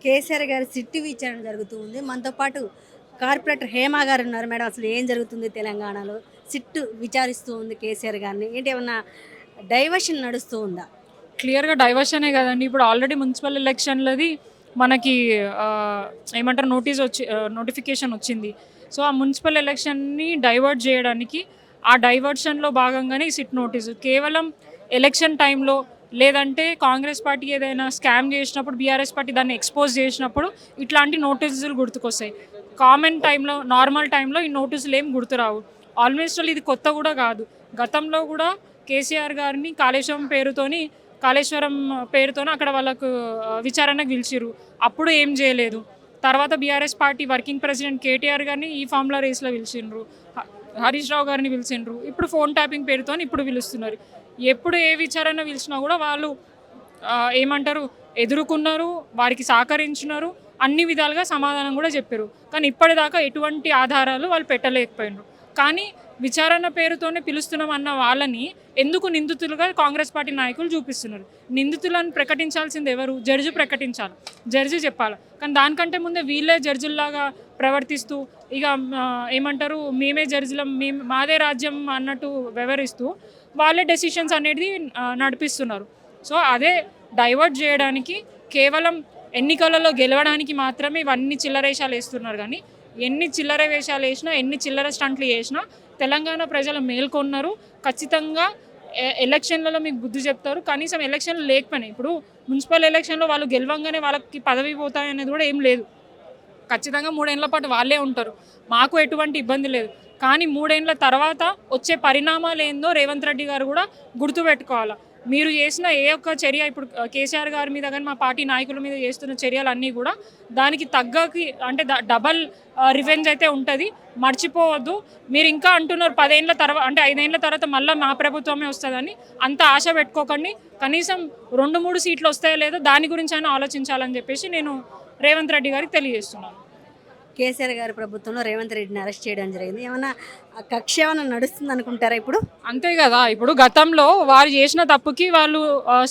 కేసీఆర్ గారి సిట్టు విచారణ జరుగుతూ ఉంది. మనతో పాటు కార్పొరేటర్ హేమ గారు ఉన్నారు. మేడం అసలు ఏం జరుగుతుంది తెలంగాణలో? సిట్టు విచారిస్తూ ఉంది కేసీఆర్ గారిని. ఏంటి ఏమన్నా డైవర్షన్ నడుస్తూ ఉందా? క్లియర్‌గా డైవర్షనే గదండీ! ఇప్పుడు ఆల్రెడీ మున్సిపల్ ఎలక్షన్‌లది మనకి ఏమంటారు నోటిఫికేషన్ వచ్చింది. సో, ఆ మున్సిపల్ ఎలక్షన్‌ని డైవర్ట్ జేయడానికి ఆ డైవర్షన్‌లో భాగంగానే ఈ సిట్ నోటీసు. కేవలం ఎలక్షన్ టైంలో లేదంటే కాంగ్రెస్ పార్టీ ఏదైనా స్కామ్ జేసినప్పుడు, బీఆర్ఎస్ పార్టీ దాన్ని ఎక్స్‌పోజ్ జేసినప్పుడు ఇట్లాంటి నోటీసులు గుర్తుకొస్తాయి. కామన్ టైంలో, నార్మల్ టైంలో ఈ నోటీసులేం గుర్తురావు. ఆల్‌మోస్ట్ ఆల్ ఇది కొత్త గూడా గాదు. గతంలో గూడా కేసీఆర్ గారిని కాళేశ్వరం పేరుతోని అక్కడ వాళ్ళకు విచారణకు పిలిచిర్రు. అప్పుడు ఏం జేయలేదు. తర్వాత BRS party working president KTR గారిని ఈ ఫార్ములా రేస్‌లో పిలిచిండ్రు. హరీష్ రావు గారిని పిలిచిండ్రు. ఇప్పుడు ఫోన్ ట్యాపింగ్ పేరుతోని ఇప్పుడు పిలుస్తున్నారు. ఎప్పుడు ఏ విచారణ పిలిచినా గూడా వాళ్ళు ఏమంటారు ఎదుర్కున్నారు, వారికి సహకరించినారు. అన్ని విధాలుగా సమాధానం గూడా చెప్పిర్రు. కానీ ఇప్పటిదాకా ఎటువంటి ఆధారాలు వాళ్ళు పెట్టలేకపోయిండ్రు. కానీ విచారణ పేరుతోనే పిలుస్తున్నాం అన్న వాళ్ళని ఎందుకు నిందితులుగా కాంగ్రెస్ పార్టీ నాయకులు చూపిస్తున్నారు. నిందితులను ప్రకటించాల్సింది ఎవరు? జడ్జి ప్రకటించాలి, జడ్జి చెప్పాలి. కానీ దానికంటే ముందే వీళ్ళే జడ్జిల్లాగా ప్రవర్తిస్తూ ఇక ఏమంటారు మేమే జడ్జిలం, మాదే రాజ్యం అన్నట్టు వ్యవహరిస్తూ వాళ్ళే డెసిషన్స్ అనేది నడిపిస్తున్నారు. సో అదే డైవర్ట్ చేయడానికి కేవలం ఎన్నికలలో గెలవడానికి మాత్రమే ఇవన్నీ చిల్లరేషాలు వేస్తున్నారు. కానీ ఎన్ని చిల్లర వేషాలు వేసినా, ఎన్ని చిల్లర స్టంట్లు చేసినా తెలంగాణ ప్రజలు మేల్కొన్నారు. ఖచ్చితంగా ఎలక్షన్లలో మీకు బుద్ధి చెప్తారు. కనీసం ఎలక్షన్లు లేకపోయినాయి. ఇప్పుడు మున్సిపల్ ఎలక్షన్లో వాళ్ళు గెలవంగానే వాళ్ళకి పదవి పోతాయనేది కూడా ఏం లేదు. ఖచ్చితంగా 3 ఏళ్ల పాటు వాళ్ళే ఉంటారు. మాకు ఎటువంటి ఇబ్బంది లేదు. కానీ 3 ఏళ్ల తర్వాత వచ్చే పరిణామాలు ఏందో రేవంత్ రెడ్డి గారు కూడా గుర్తుపెట్టుకోవాలి. మీరు చేసిన ఏ ఒక్క చర్య ఇప్పుడు కేసీఆర్ గారి మీద కానీ మా పార్టీ నాయకుల మీద చేస్తున్న చర్యలన్నీ కూడా దానికి తగ్గకి అంటే డబల్ రివెంజ్ అయితే ఉంటుంది. మర్చిపోవద్దు. మీరు ఇంకా అంటున్నారు 10 ఏళ్ల తర్వాత అంటే 5 ఏళ్ల తర్వాత మళ్ళీ మా ప్రభుత్వమే వస్తుందని. అంత ఆశ పెట్టుకోకండి. కనీసం 2-3 సీట్లు వస్తాయో లేదో దాని గురించి అయినా ఆలోచించాలని చెప్పేసి నేను రేవంత్ రెడ్డి గారికి తెలియజేస్తున్నాను. కేసీఆర్ గారి ప్రభుత్వంలో రేవంత్ రెడ్డిని అరెస్ట్ చేయడం జరిగింది. ఏమన్నా కక్ష ఏమన్నా నడుస్తుంది అనుకుంటారా ఇప్పుడు? అంతే కదా! ఇప్పుడు గతంలో వారు చేసిన తప్పుకి వాళ్ళు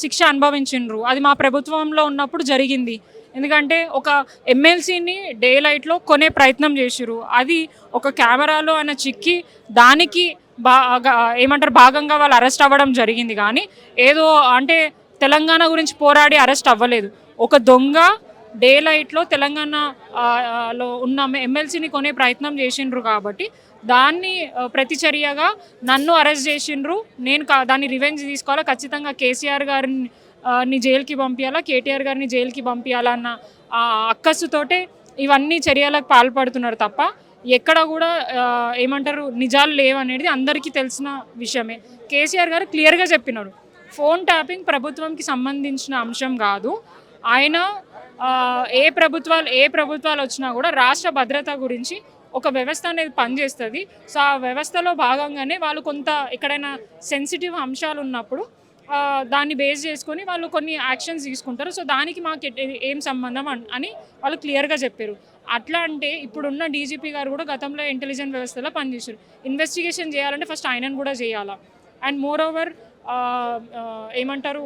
శిక్ష అనుభవించిండ్రు. అది మా ప్రభుత్వంలో ఉన్నప్పుడు జరిగింది. ఎందుకంటే ఒక ఎమ్మెల్సీని డే లైట్‌లో కొనే ప్రయత్నం చేసిర్రు. అది ఒక కెమెరాలో ఆయన చిక్కి దానికి భాగంగా వాళ్ళు అరెస్ట్ అవ్వడం జరిగింది. కానీ ఏదో అంటే తెలంగాణ గురించి పోరాడి అరెస్ట్ అవ్వలేదు. ఒక దొంగ డే లైట్లో తెలంగాణ లో ఉన్న ఎమ్మెల్సీని కొనే ప్రయత్నం చేసిండ్రు కాబట్టి దాన్ని ప్రతిచర్యగా నన్ను అరెస్ట్ చేసిండ్రు. నేను దాన్ని రివెంజ్ తీసుకోవాలా. ఖచ్చితంగా కేసీఆర్ గారిని జైలుకి పంపించాలా, కేటీఆర్ గారిని జైలుకి పంపించాలన్న అక్కసుతోటే ఇవన్నీ చర్యలకు పాల్పడుతున్నారు తప్ప ఎక్కడ కూడా ఏమంటారు నిజాలు లేవనేది అందరికీ తెలిసిన విషయమే. కేసీఆర్ గారు క్లియర్గా చెప్పినారు, ఫోన్ ట్యాపింగ్ ప్రభుత్వంకి సంబంధించిన అంశం కాదు. ఆయన ఏ ప్రభుత్వాలు వచ్చినా కూడా రాష్ట్ర భద్రత గురించి ఒక వ్యవస్థ అనేది పనిచేస్తుంది. సో ఆ వ్యవస్థలో భాగంగానే వాళ్ళు కొంత ఎక్కడైనా సెన్సిటివ్ అంశాలు ఉన్నప్పుడు దాన్ని బేస్ చేసుకొని వాళ్ళు కొన్ని యాక్షన్స్ తీసుకుంటారు. సో దానికి మాకు ఏం సంబంధం అని వాళ్ళు క్లియర్గా చెప్పారు. అట్లా అంటే ఇప్పుడున్న డీజీపీ గారు కూడా గతంలో ఇంటెలిజెన్స్ వ్యవస్థలో పనిచేశారు. ఇన్వెస్టిగేషన్ చేయాలంటే ఫస్ట్ ఆయనను కూడా చేయాలా. అండ్ మోర్ ఓవర్ ఏమంటారు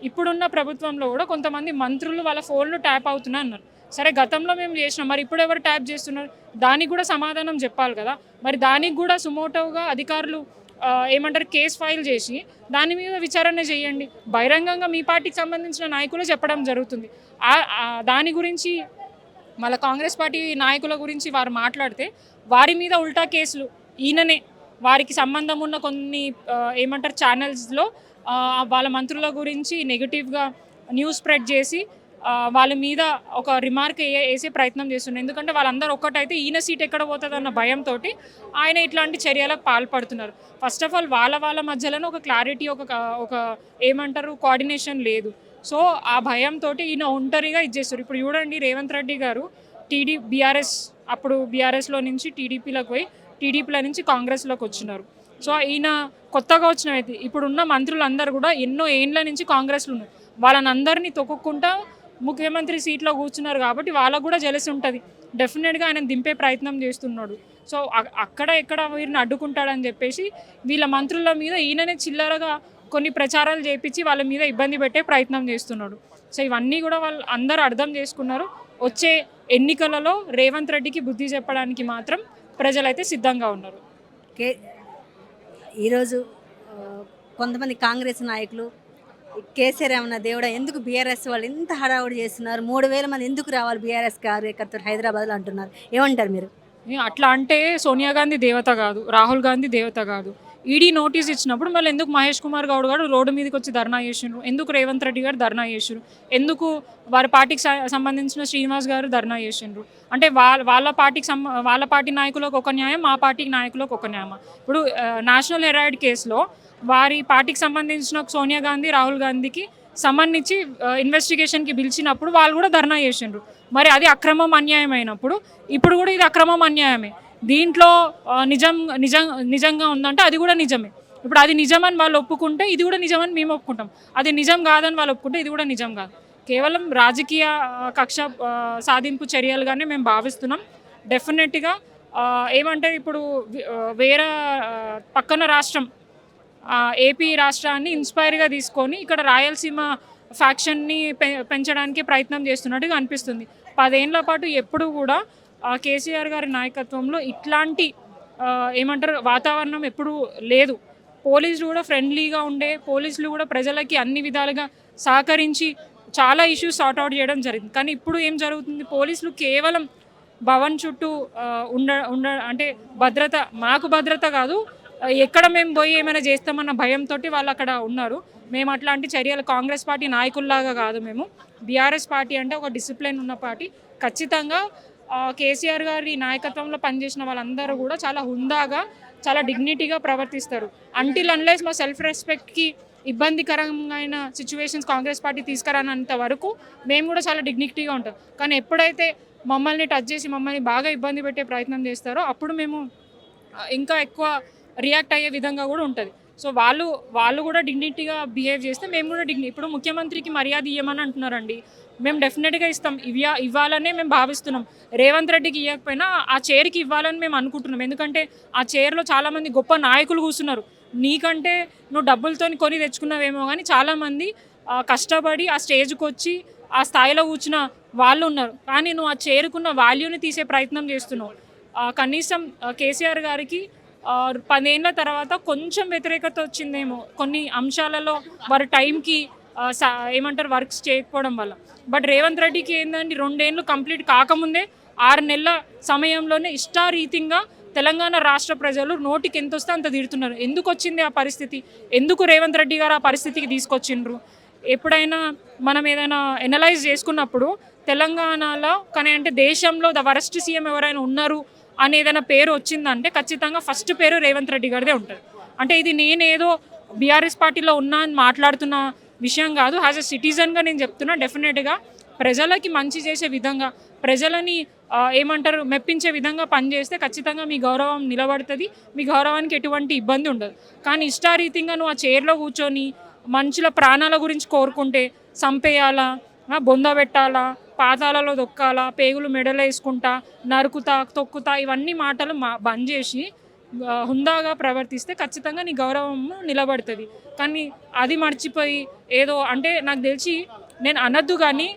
ఇప్పుడున్న ప్రభుత్వంలో కూడా కొంతమంది మంత్రులు వాళ్ళ ఫోన్లు ట్యాప్ అవుతున్నా అన్నారు. సరే గతంలో మేము చేసినాం, మరి ఇప్పుడు ఎవరు ట్యాప్ చేస్తున్నారు? దానికి కూడా సమాధానం చెప్పాలి కదా. మరి దానికి కూడా సుమోటోగా అధికారులు ఏమంటారు కేసు ఫైల్ చేసి దాని మీద విచారణ చేయండి. బహిరంగంగా మీ పార్టీకి సంబంధించిన నాయకులు చెప్పడం జరుగుతుంది. దాని గురించి మళ్ళీ కాంగ్రెస్ పార్టీ నాయకుల గురించి వారు మాట్లాడితే వారి మీద ఉల్టా కేసులు ఈయననే వారికి సంబంధం ఉన్న కొన్ని ఏమంటారు ఛానల్స్లో వాళ్ళ మంత్రుల గురించి నెగిటివ్గా న్యూస్ స్ప్రెడ్ చేసి వాళ్ళ మీద ఒక రిమార్క్ వేసే ప్రయత్నం చేస్తున్నారు. ఎందుకంటే వాళ్ళందరూ ఒక్కటైతే ఈయన సీట్ ఎక్కడ పోతుందన్న భయంతో ఆయన ఇట్లాంటి చర్యలకు పాల్పడుతున్నారు. ఫస్ట్ ఆఫ్ ఆల్ వాళ్ళ మధ్యలోనే ఒక క్లారిటీ ఒక ఏమంటారు కోఆర్డినేషన్ లేదు. సో ఆ భయంతో ఈయన ఒంటరిగా ఇచ్చేస్తారు. ఇప్పుడు చూడండి రేవంత్ రెడ్డి గారు బీఆర్ఎస్లో నుంచి టీడీపీలోకి పోయి టీడీపీలో నుంచి కాంగ్రెస్లోకి వచ్చినారు. సో ఈయన కొత్తగా వచ్చిన వ్యక్తి. ఇప్పుడున్న మంత్రులందరూ కూడా ఎన్నో ఏండ్ల నుంచి కాంగ్రెస్లో ఉన్నారు. వాళ్ళని అందరినీ తొక్కుకుంటా ముఖ్యమంత్రి సీట్లో కూర్చున్నారు కాబట్టి వాళ్ళకు కూడా జెలసి ఉంటుంది. డెఫినెట్గా ఆయన దింపే ప్రయత్నం చేస్తున్నాడు. సో అక్కడ ఎక్కడ వీరిని అడ్డుకుంటాడని చెప్పేసి వీళ్ళ మంత్రుల మీద ఈయననే చిల్లరగా కొన్ని ప్రచారాలు చేయించి వాళ్ళ మీద ఇబ్బంది పెట్టే ప్రయత్నం చేస్తున్నాడు. సో ఇవన్నీ కూడా వాళ్ళు అందరూ అర్థం చేసుకున్నారు. వచ్చే ఎన్నికలలో రేవంత్ రెడ్డికి బుద్ధి చెప్పడానికి మాత్రం ప్రజలైతే సిద్ధంగా ఉన్నారు. కే ఈరోజు ఆ, కొంతమంది కాంగ్రెస్ నాయకులు కేసీఆర్ ఏమన్నా దేవుడా ఎందుకు బీఆర్ఎస్ వాళ్ళు ఇంత హడావుడి చేస్తున్నారు, 3,000 మంది ఎందుకు రావాలి బీఆర్ఎస్ కార్యకర్తలు హైదరాబాద్లో అంటున్నారు, ఏమంటారు మీరు? అట్లా అంటే సోనియా గాంధీ దేవత కాదు, రాహుల్ గాంధీ దేవత కాదు. ఈడీ నోటీస్ ఇచ్చినప్పుడు మళ్ళీ ఎందుకు మహేష్ కుమార్ గౌడ్ గారు రోడ్డు మీదకి వచ్చి ధర్నా చేసిండ్రు, ఎందుకు రేవంత్ రెడ్డి గారు ధర్నా చేసిండ్రు, ఎందుకు వారి పార్టీకి సంబంధించిన శ్రీనివాస్ గారు ధర్నా చేసిండ్రు? అంటే వాళ్ళ పార్టీ నాయకులకు ఒక న్యాయం, మా పార్టీ నాయకులకు ఒక న్యాయం. ఇప్పుడు నేషనల్ హెరాయిడ్ కేసులో వారి పార్టీకి సంబంధించిన సోనియా గాంధీ, రాహుల్ గాంధీకి సంబంధించి ఇన్వెస్టిగేషన్కి పిలిచినప్పుడు వాళ్ళు కూడా ధర్నా చేసిండ్రు. మరి అది అక్రమం అన్యాయం అయినప్పుడు ఇప్పుడు కూడా ఇది అక్రమం అన్యాయమే. దీంట్లో నిజంగా ఉందంటే అది కూడా నిజమే. ఇప్పుడు అది నిజమని వాళ్ళు ఒప్పుకుంటే ఇది కూడా నిజమని మేము ఒప్పుకుంటాం. అది నిజం కాదని వాళ్ళు ఒప్పుకుంటే ఇది కూడా నిజం కాదు. కేవలం రాజకీయ కక్ష సాధింపు చర్యలుగానే మేము భావిస్తున్నాం. డెఫినెట్గా ఏమంటే ఇప్పుడు వేరే పక్కన రాష్ట్రం ఏపీ రాష్ట్రాన్ని ఇన్స్పైర్గా తీసుకొని ఇక్కడ రాయలసీమ ఫ్యాక్షన్ని పెంచడానికి ప్రయత్నం చేస్తున్నట్టుగా అనిపిస్తుంది. 10 ఏళ్ల పాటు ఎప్పుడు కూడా కేసీఆర్ గారి నాయకత్వంలో ఇట్లాంటి ఏమంటారు వాతావరణం ఎప్పుడూ లేదు. పోలీసులు కూడా ఫ్రెండ్లీగా ఉండే, పోలీసులు కూడా ప్రజలకి అన్ని విధాలుగా సహకరించి చాలా ఇష్యూస్ సార్ట్అవుట్ చేయడం జరిగింది. కానీ ఇప్పుడు ఏం జరుగుతుంది, పోలీసులు కేవలం భవన్ చుట్టూ అంటే మాకు భద్రత కాదు, ఎక్కడ మేము పోయి ఏమైనా చేస్తామన్న భయంతో వాళ్ళు అక్కడ ఉన్నారు. మేము అట్లాంటి చర్యలు కాంగ్రెస్ పార్టీ నాయకుల్లాగా కాదు. మేము బీఆర్ఎస్ పార్టీ అంటే ఒక డిసిప్లిన్ ఉన్న పార్టీ. ఖచ్చితంగా కేసీఆర్ గారి నాయకత్వంలో పనిచేసిన వాళ్ళందరూ కూడా చాలా హుందాగా, చాలా డిగ్నిటీగా ప్రవర్తిస్తారు. అంటిల్ అన్లెస్ మా సెల్ఫ్ రెస్పెక్ట్కి ఇబ్బందికరమైన సిచ్యువేషన్స్ కాంగ్రెస్ పార్టీ తీసుకురానంత వరకు మేము కూడా చాలా డిగ్నిటీగా ఉంటాం. కానీ ఎప్పుడైతే మమ్మల్ని టచ్ చేసి మమ్మల్ని బాగా ఇబ్బంది పెట్టే ప్రయత్నం చేస్తారో అప్పుడు మేము ఇంకా ఎక్కువ రియాక్ట్ అయ్యే విధంగా కూడా ఉంటుంది. సో వాళ్ళు కూడా డిగ్నిటీగా బిహేవ్ చేస్తే మేము కూడా ఇప్పుడు ముఖ్యమంత్రికి మర్యాద ఇవ్వమని అంటున్నారండి. మేము డెఫినెట్గా ఇస్తాం, ఇవ్వాలనే మేము భావిస్తున్నాం. రేవంత్ రెడ్డికి ఇవ్వకపోయినా ఆ చైర్కి ఇవ్వాలని మేము అనుకుంటున్నాం. ఎందుకంటే ఆ చైర్లో చాలామంది గొప్ప నాయకులు కూర్చున్నారు. నీకంటే నువ్వు డబ్బులతో కొని తెచ్చుకున్నావేమో కానీ చాలామంది కష్టపడి ఆ స్టేజ్కి వచ్చి ఆ స్థాయిలో కూర్చున్న వాళ్ళు ఉన్నారు. కానీ నువ్వు ఆ చైర్కున్న వాల్యూని తీసే ప్రయత్నం చేస్తున్నావు. కనీసం కేసీఆర్ గారికి 10 ఏళ్ల తర్వాత కొంచెం వ్యతిరేకత వచ్చిందేమో కొన్ని అంశాలలో, వారి టైంకి ఏమంటారు వర్క్స్ చేయకపోవడం వల్ల. బట్ రేవంత్ రెడ్డికి ఏంటంటే 2 ఏళ్ళు కంప్లీట్ కాకముందే 6 నెలల సమయంలోనే ఇష్టారీతిగా తెలంగాణ రాష్ట్ర ప్రజలు నోటికి ఎంత వస్తే అంత తిడుతున్నారు. ఎందుకు వచ్చింది ఆ పరిస్థితి? ఎందుకు రేవంత్ రెడ్డి గారు ఆ పరిస్థితికి తీసుకొచ్చిండ్రు? ఎప్పుడైనా మనం ఏదైనా ఎనలైజ్ చేసుకున్నప్పుడు తెలంగాణలో కానీ అంటే దేశంలో ద వరస్ట్ సీఎం ఎవరైనా ఉన్నారు అని ఏదైనా పేరు వచ్చిందంటే ఖచ్చితంగా ఫస్ట్ పేరు రేవంత్ రెడ్డి గారిదే ఉంటుంది. అంటే ఇది నేనేదో బీఆర్ఎస్ పార్టీలో ఉన్నా అని మాట్లాడుతున్న విషయం కాదు. యాజ్ అ సిటిజన్గా నేను చెప్తున్నా. డెఫినెట్గా ప్రజలకి మంచి చేసే విధంగా, ప్రజలని ఏమంటారు మెప్పించే విధంగా పనిచేస్తే ఖచ్చితంగా మీ గౌరవం నిలబడుతుంది, మీ గౌరవానికి ఎటువంటి ఇబ్బంది ఉండదు. కానీ ఇష్టారీతిగా నువ్వు ఆ చైర్లో కూర్చొని మనుషుల ప్రాణాల గురించి కోరుకుంటే చంపేయాలా, బొంద పెట్టాలా, పాతాలలో దొక్కాలా, పేగులు మెడలో వేసుకుంటా, నరుకుతా, తొక్కుతా, ఇవన్నీ మాటలు బంద్ చేసి హుందాగా ప్రవర్తిస్తే ఖచ్చితంగా నీ గౌరవం నిలబడుతుంది. కానీ అది మర్చిపోయి ఏదో అంటే నాకు తెలిసి నేను అనద్దు కానీ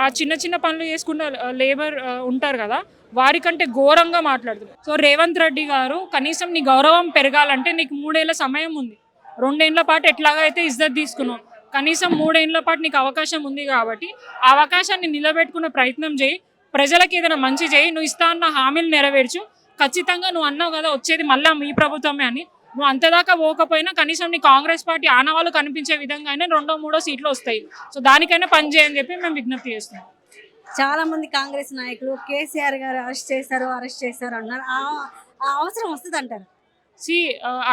ఆ చిన్న చిన్న పనులు చేసుకున్న లేబర్ ఉంటారు కదా, వారికంటే ఘోరంగా మాట్లాడుతున్నారు. సో రేవంత్ రెడ్డి గారు కనీసం నీ గౌరవం పెరగాలంటే నీకు 3 ఏళ్ల సమయం ఉంది. 2 ఏళ్ల పాటు ఎట్లాగైతే ఇజ్జత్ తీసుకున్నావు, కనీసం 3 ఏళ్ల పాటు నీకు అవకాశం ఉంది కాబట్టి ఆ అవకాశాన్ని నిలబెట్టుకునే ప్రయత్నం చేయి. ప్రజలకు ఏదైనా మంచి చేయి. నువ్వు ఇస్తా అన్న హామీలు నెరవేర్చు. ఖచ్చితంగా నువ్వు అన్నావు కదా వచ్చేది మళ్ళీ మీ ప్రభుత్వమే అని. నువ్వు అంతదాకా పోకపోయినా కనీసం నీ కాంగ్రెస్ పార్టీ ఆనవాళ్ళు కనిపించే విధంగా అయినా 2, 3 సీట్లు వస్తాయి. సో దానికైనా పని చేయని చెప్పి మేము విజ్ఞప్తి చేస్తున్నాం. చాలామంది కాంగ్రెస్ నాయకులు కేసీఆర్ గారు అరెస్ట్ చేశారు అన్నారు. ఆ అవసరం వస్తుంది అంటారు?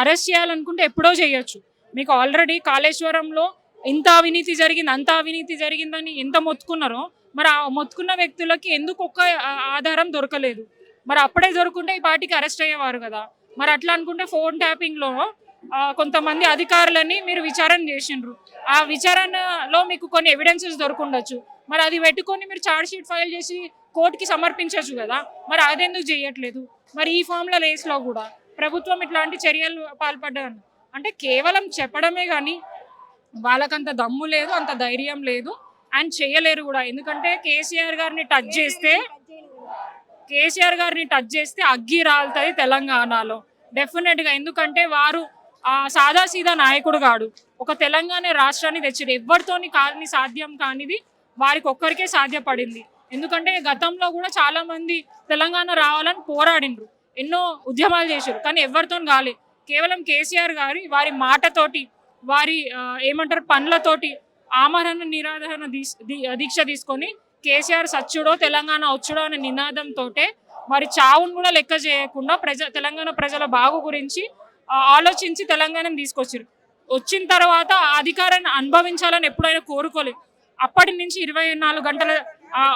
అరెస్ట్ చేయాలనుకుంటే ఎప్పుడో చేయొచ్చు. మీకు ఆల్రెడీ కాళేశ్వరంలో ఇంత అవినీతి జరిగింది, అంత అవినీతి జరిగిందని ఎంత మొత్తుకున్నారో, మరి ఆ మొత్తుకున్న వ్యక్తులకి ఎందుకు ఒక్క ఆధారం దొరకలేదు? మరి అప్పుడే దొరుకుంటే ఈ పార్టీకి అరెస్ట్ అయ్యేవారు కదా. మరి అట్లా అనుకుంటే ఫోన్ ట్యాపింగ్లో కొంతమంది అధికారులని మీరు విచారణ చేసిండ్రు. ఆ విచారణలో మీకు కొన్ని ఎవిడెన్సెస్ దొరుకుండొచ్చు. మరి అది పెట్టుకొని మీరు ఛార్జ్ షీట్ ఫైల్ చేసి కోర్టుకి సమర్పించవచ్చు కదా. మరి అదెందుకు చేయట్లేదు? మరి ఈ ఫామ్ల రేస్లో కూడా ప్రభుత్వం ఇట్లాంటి చర్యలు పాల్పడ్డాను అంటే కేవలం చెప్పడమే కానీ వాళ్ళకంత దమ్ము లేదు, అంత ధైర్యం లేదు. అండ్ చేయలేరు కూడా. ఎందుకంటే కేసీఆర్ గారిని టచ్ చేస్తే అగ్గి రాలుతుంది తెలంగాణలో డెఫినెట్గా. ఎందుకంటే వారు సాదాసీదా నాయకుడు కాడు. ఒక తెలంగాణ రాష్ట్రాన్ని తెచ్చారు. ఎవరితోని కాని సాధ్యం కానిది వారికి ఒక్కరికే సాధ్యపడింది. ఎందుకంటే గతంలో కూడా చాలా మంది తెలంగాణ రావాలని పోరాడిండ్రు, ఎన్నో ఉద్యమాలు చేశారు, కానీ ఎవరితో కాలే. కేవలం కేసీఆర్ గారి వారి మాటతోటి, వారి ఏమంటారు పనులతోటి ఆమరణ నిరాధరణ దీక్ష తీసుకొని కేసీఆర్ సచ్చుడో తెలంగాణ వచ్చుడో అనే నినాదంతో వారి చావును కూడా లెక్క చేయకుండా తెలంగాణ ప్రజల బాగు గురించి ఆలోచించి తెలంగాణను తీసుకొచ్చారు. వచ్చిన తర్వాత అధికారాన్ని అనుభవించాలని ఎప్పుడైనా కోరుకోలేదు. అప్పటి నుంచి 24 గంటల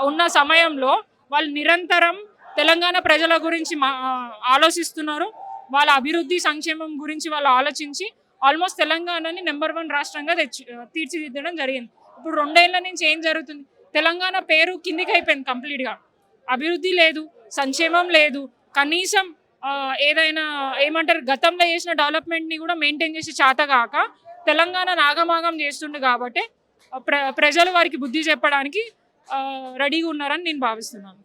ఉన్న సమయంలో వాళ్ళు నిరంతరం తెలంగాణ ప్రజల గురించి ఆలోచిస్తున్నారు. వాళ్ళ అభివృద్ధి సంక్షేమం గురించి వాళ్ళు ఆలోచించి ఆల్మోస్ట్ తెలంగాణని నెంబర్ 1 రాష్ట్రంగా తీర్చిదిద్దడం జరిగింది. ఇప్పుడు 2 ఏళ్ల నుంచి ఏం జరుగుతుంది? తెలంగాణ పేరు కిందికి అయిపోయింది కంప్లీట్గా. అభివృద్ధి లేదు, సంక్షేమం లేదు, కనీసం ఏదైనా ఏమంటారు గతంలో చేసిన డెవలప్మెంట్ని కూడా మెయింటైన్ చేసి చేతగాక తెలంగాణ నాగమాగం చేస్తుండే. కాబట్టి ప్రజలు వారికి బుద్ధి చెప్పడానికి రెడీగా ఉన్నారని నేను భావిస్తున్నాను.